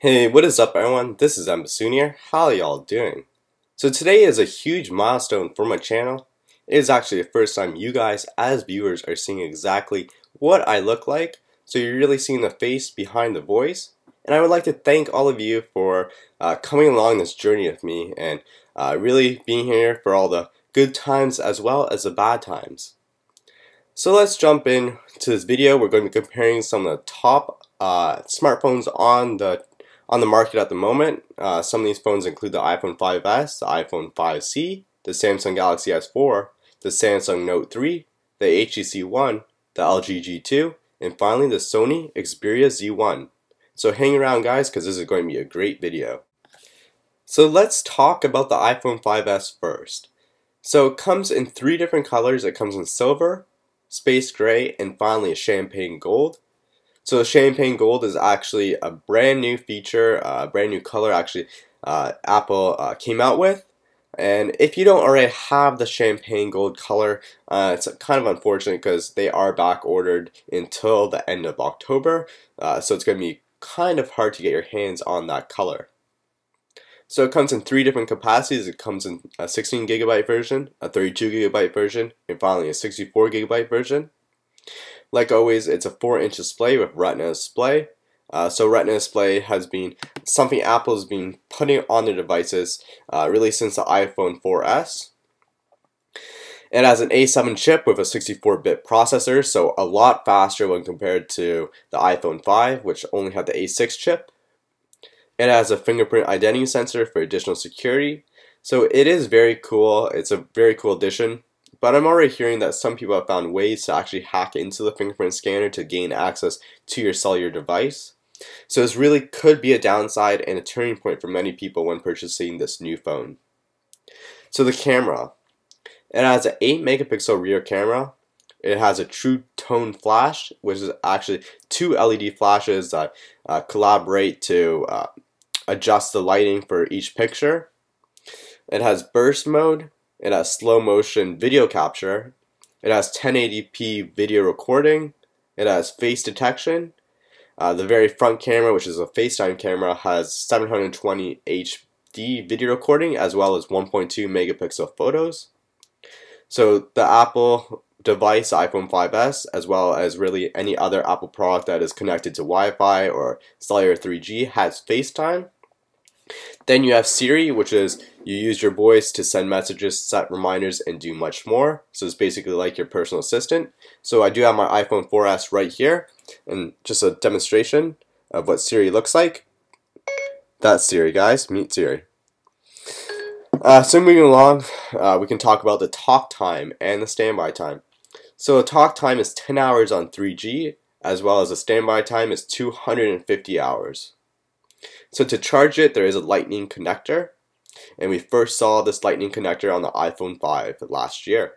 Hey, what is up everyone? This is Embasoon here. How y'all doing? So today is a huge milestone for my channel. It is actually the first time you guys as viewers are seeing exactly what I look like. So you're really seeing the face behind the voice. And I would like to thank all of you for coming along this journey with me and really being here for all the good times as well as the bad times. So let's jump in to this video. We're going to be comparing some of the top smartphones on the market at the moment. Some of these phones include the iPhone 5s, the iPhone 5C, the Samsung Galaxy S4, the Samsung Note 3, the HTC One, the LG G2, and finally the Sony Xperia Z1. So hang around guys, because this is going to be a great video. So let's talk about the iPhone 5s first. So it comes in three different colors. It comes in silver, space gray, and finally a champagne gold. So the champagne gold is actually a brand new feature, a brand new color actually Apple came out with. And if you don't already have the champagne gold color, it's kind of unfortunate because they are back ordered until the end of October. So it's going to be kind of hard to get your hands on that color. So it comes in three different capacities. It comes in a 16 gigabyte version, a 32 gigabyte version, and finally a 64 gigabyte version. Like always, it's a 4-inch display with Retina display. So Retina display has been something Apple's been putting on their devices really since the iPhone 4S. It has an A7 chip with a 64-bit processor, so a lot faster when compared to the iPhone 5, which only had the A6 chip. It has a fingerprint identity sensor for additional security. So it is very cool. It's a very cool addition. But I'm already hearing that some people have found ways to actually hack into the fingerprint scanner to gain access to your cellular device. So this really could be a downside and a turning point for many people when purchasing this new phone. So the camera. It has an 8 megapixel rear camera. It has a True Tone flash, which is actually two LED flashes that collaborate to adjust the lighting for each picture. It has burst mode. It has slow motion video capture. It has 1080p video recording. It has face detection. The very front camera, which is a FaceTime camera, has 720 HD video recording as well as 1.2 megapixel photos. So the Apple device, iPhone 5s, as well as really any other Apple product that is connected to Wi-Fi or cellular 3G, has FaceTime. Then you have Siri, which is you use your voice to send messages, set reminders, and do much more. So it's basically like your personal assistant. So I do have my iPhone 4S right here, and just a demonstration of what Siri looks like. That's Siri, guys. Meet Siri. So moving along, we can talk about the talk time and the standby time. So the talk time is 10 hours on 3G, as well as the standby time is 250 hours. So to charge it, there is a lightning connector, and we first saw this lightning connector on the iPhone 5 last year.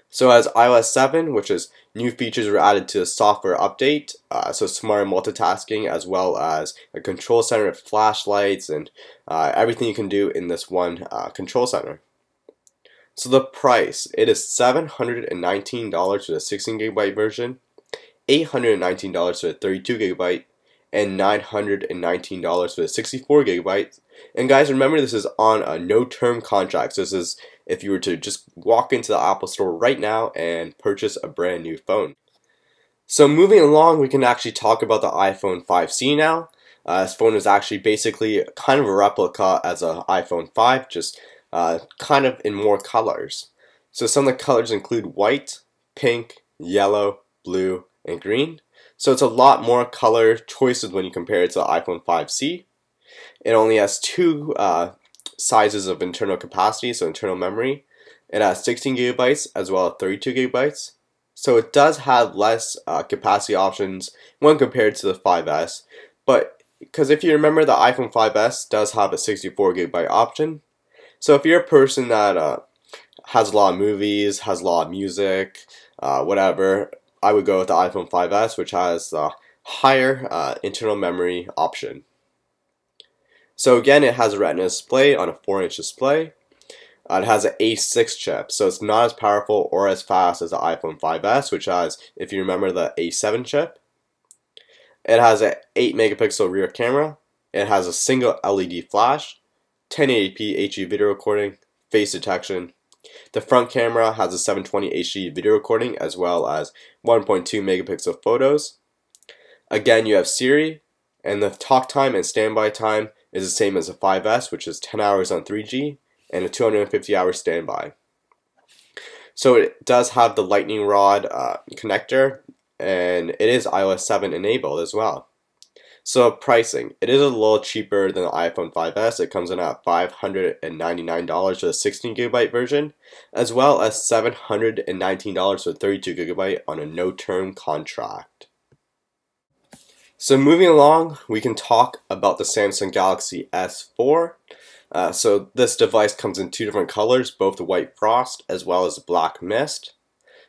So as iOS 7, which is new features were added to the software update, so smarter multitasking as well as a control center with flashlights and everything you can do in this one control center. So the price, it is $719 for the 16 gigabyte version, $819 for the 32 gigabyte, and $919 for the 64 gigabytes. And guys, remember this is on a no-term contract. So this is if you were to just walk into the Apple Store right now and purchase a brand new phone. So moving along, we can actually talk about the iPhone 5C now. This phone is actually basically kind of a replica as an iPhone 5, just kind of in more colors. So some of the colors include white, pink, yellow, blue, and green. So it's a lot more color choices when you compare it to the iPhone 5C. It only has two sizes of internal capacity, so internal memory. It has 16 gigabytes as well as 32 gigabytes. So it does have less capacity options when compared to the 5S. But because if you remember, the iPhone 5S does have a 64 gigabyte option. So if you're a person that has a lot of movies, has a lot of music, whatever, I would go with the iPhone 5S, which has the higher internal memory option. So again, it has a Retina display on a 4-inch display. It has an A6 chip, so it's not as powerful or as fast as the iPhone 5S, which has, if you remember, the A7 chip. It has an 8 megapixel rear camera. It has a single LED flash, 1080p HD video recording, face detection. The front camera has a 720 HD video recording as well as 1.2 megapixel photos. Again, you have Siri, and the talk time and standby time is the same as the 5S, which is 10 hours on 3G and a 250-hour standby. So it does have the lightning rod connector, and it is iOS 7 enabled as well. So pricing, it is a little cheaper than the iPhone 5S. It comes in at $599 for the 16GB version, as well as $719 for 32GB on a no-term contract. So moving along, we can talk about the Samsung Galaxy S4. So this device comes in two different colors, both the white frost as well as black mist.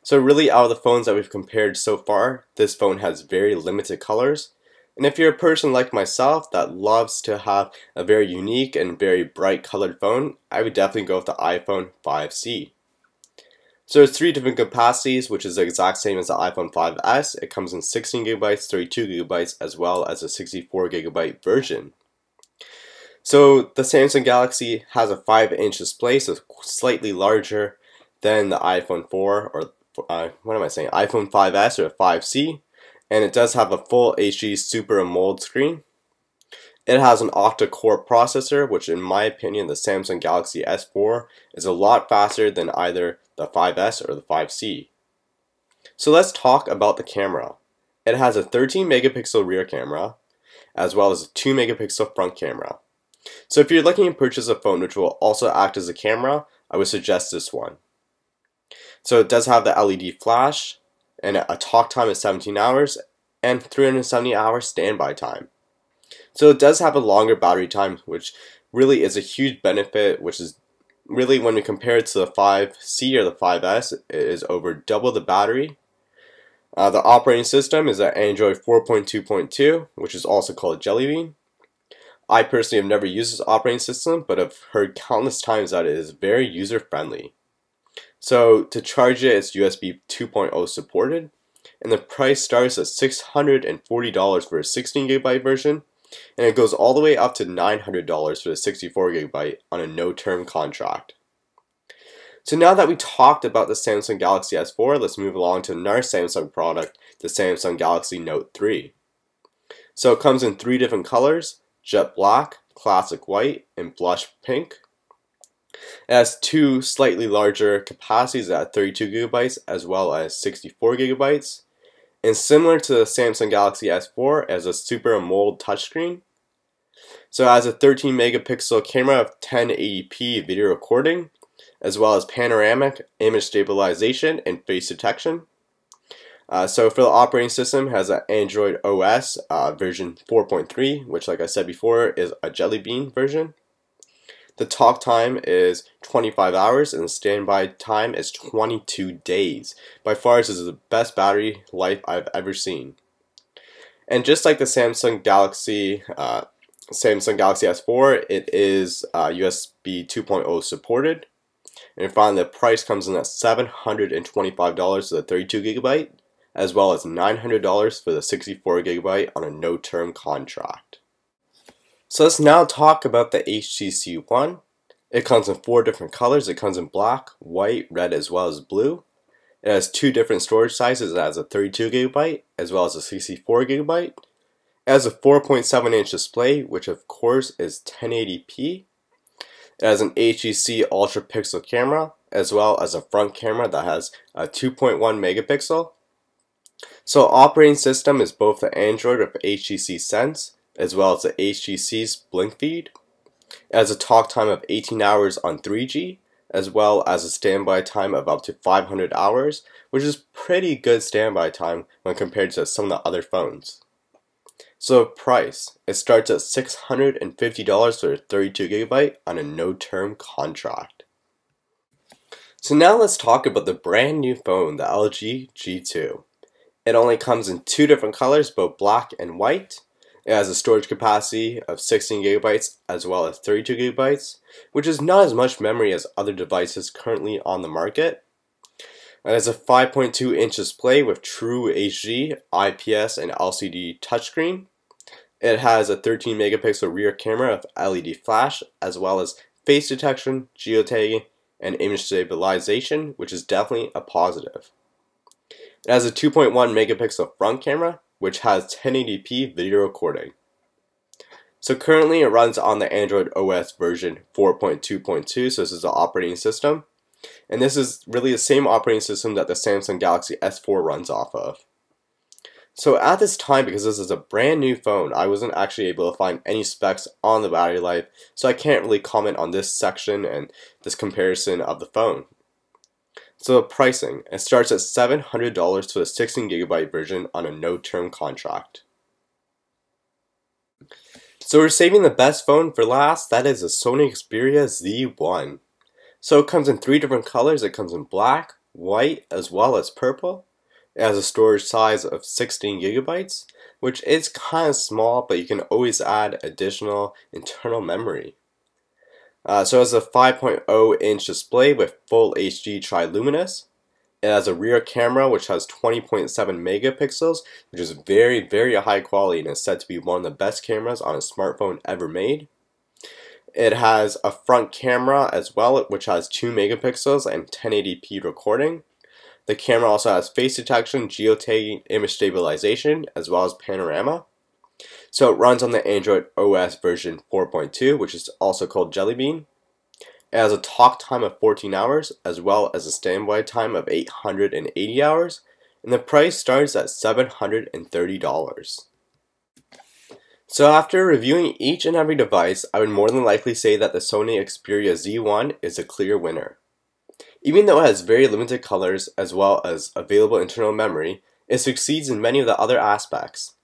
So really, out of the phones that we've compared so far, this phone has very limited colors. And if you're a person like myself that loves to have a very unique and very bright colored phone, I would definitely go with the iPhone 5C. So there's three different capacities, which is the exact same as the iPhone 5S. It comes in 16GB, 32GB, as well as a 64GB version. So the Samsung Galaxy has a 5-inch display, so slightly larger than the iPhone 4, or iPhone 5S or 5C. And it does have a full HD Super AMOLED screen. It has an octa-core processor, which in my opinion, the Samsung Galaxy S4 is a lot faster than either the 5S or the 5C. So let's talk about the camera. It has a 13 megapixel rear camera, as well as a 2 megapixel front camera. So if you're looking to purchase a phone which will also act as a camera, I would suggest this one. So it does have the LED flash, and a talk time of 17 hours, and 370 hours standby time. So it does have a longer battery time, which really is a huge benefit, which is really, when we compare it to the 5C or the 5S, it is over double the battery. The operating system is Android 4.2.2, which is also called Jelly Bean. I personally have never used this operating system, but I've heard countless times that it is very user-friendly. So to charge it, it's USB 2.0 supported, and the price starts at $640 for a 16GB version, and it goes all the way up to $900 for the 64GB on a no-term contract. So now that we talked about the Samsung Galaxy S4, let's move along to another Samsung product, the Samsung Galaxy Note 3. So it comes in three different colors: jet black, classic white, and blush pink. It has two slightly larger capacities at 32GB as well as 64GB. And similar to the Samsung Galaxy S4, it has a Super AMOLED touchscreen. So it has a 13 megapixel camera of 1080p video recording, as well as panoramic image stabilization and face detection. So for the operating system, it has an Android OS version 4.3, which, like I said before, is a Jelly Bean version. The talk time is 25 hours and the standby time is 22 days. By far, this is the best battery life I've ever seen. And just like the Samsung Galaxy S4, it is USB 2.0 supported. And finally, the price comes in at $725 for the 32GB, as well as $900 for the 64GB on a no-term contract. So let's now talk about the HTC One. It comes in four different colors. It comes in black, white, red, as well as blue. It has two different storage sizes. It has a 32GB as well as a 64GB. It has a 4.7-inch display, which of course is 1080p. It has an HTC Ultra Pixel camera, as well as a front camera that has a 2.1 megapixel. So operating system is both the Android with HTC Sense, as well as the HTC's Blink feed. It has a talk time of 18 hours on 3G, as well as a standby time of up to 500 hours, which is pretty good standby time when compared to some of the other phones. So price, it starts at $650 for a 32GB on a no-term contract. So now let's talk about the brand new phone, the LG G2. It only comes in two different colors, both black and white. It has a storage capacity of 16GB as well as 32GB, which is not as much memory as other devices currently on the market. It has a 5.2-inch display with True HD, IPS, and LCD touchscreen. It has a 13 megapixel rear camera with LED flash, as well as face detection, geotagging, and image stabilization, which is definitely a positive. It has a 2.1 megapixel front camera, which has 1080p video recording. So currently it runs on the Android OS version 4.2.2, so this is the operating system. And this is really the same operating system that the Samsung Galaxy S4 runs off of. So at this time, because this is a brand new phone, I wasn't actually able to find any specs on the battery life, so I can't really comment on this section and this comparison of the phone. So the pricing, it starts at $700 for the 16GB version on a no-term contract. So we're saving the best phone for last, that is the Sony Xperia Z1. So it comes in 3 different colors. It comes in black, white, as well as purple. It has a storage size of 16GB, which is kind of small, but you can always add additional internal memory. So it has a 5.0-inch display with full HD triluminous. It has a rear camera which has 20.7 megapixels, which is very, very high quality and is said to be one of the best cameras on a smartphone ever made. It has a front camera as well, which has 2 megapixels and 1080p recording. The camera also has face detection, geotagging, image stabilization, as well as panorama. So it runs on the Android OS version 4.2, which is also called Jelly Bean. It has a talk time of 14 hours, as well as a standby time of 880 hours, and the price starts at $730. So after reviewing each and every device, I would more than likely say that the Sony Xperia Z1 is a clear winner. Even though it has very limited colors as well as available internal memory, it succeeds in many of the other aspects.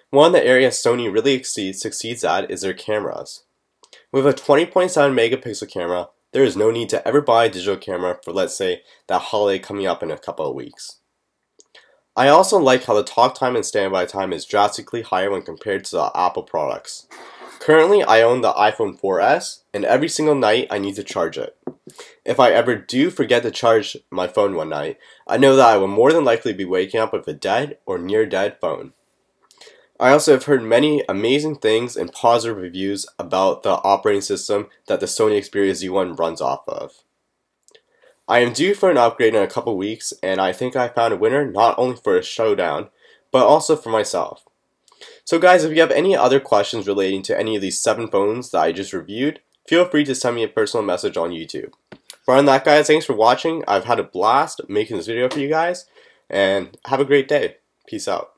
One of the areas Sony really succeeds at is their cameras. With a 20.7 megapixel camera, there is no need to ever buy a digital camera for, let's say, that holiday coming up in a couple of weeks. I also like how the talk time and standby time is drastically higher when compared to the Apple products. Currently, I own the iPhone 4S, and every single night I need to charge it. If I ever do forget to charge my phone one night, I know that I will more than likely be waking up with a dead or near dead phone. I also have heard many amazing things and positive reviews about the operating system that the Sony Xperia Z1 runs off of. I am due for an upgrade in a couple weeks, and I think I found a winner not only for a showdown, but also for myself. So guys, if you have any other questions relating to any of these 7 phones that I just reviewed, feel free to send me a personal message on YouTube. For that guys, thanks for watching. I've had a blast making this video for you guys, and have a great day. Peace out.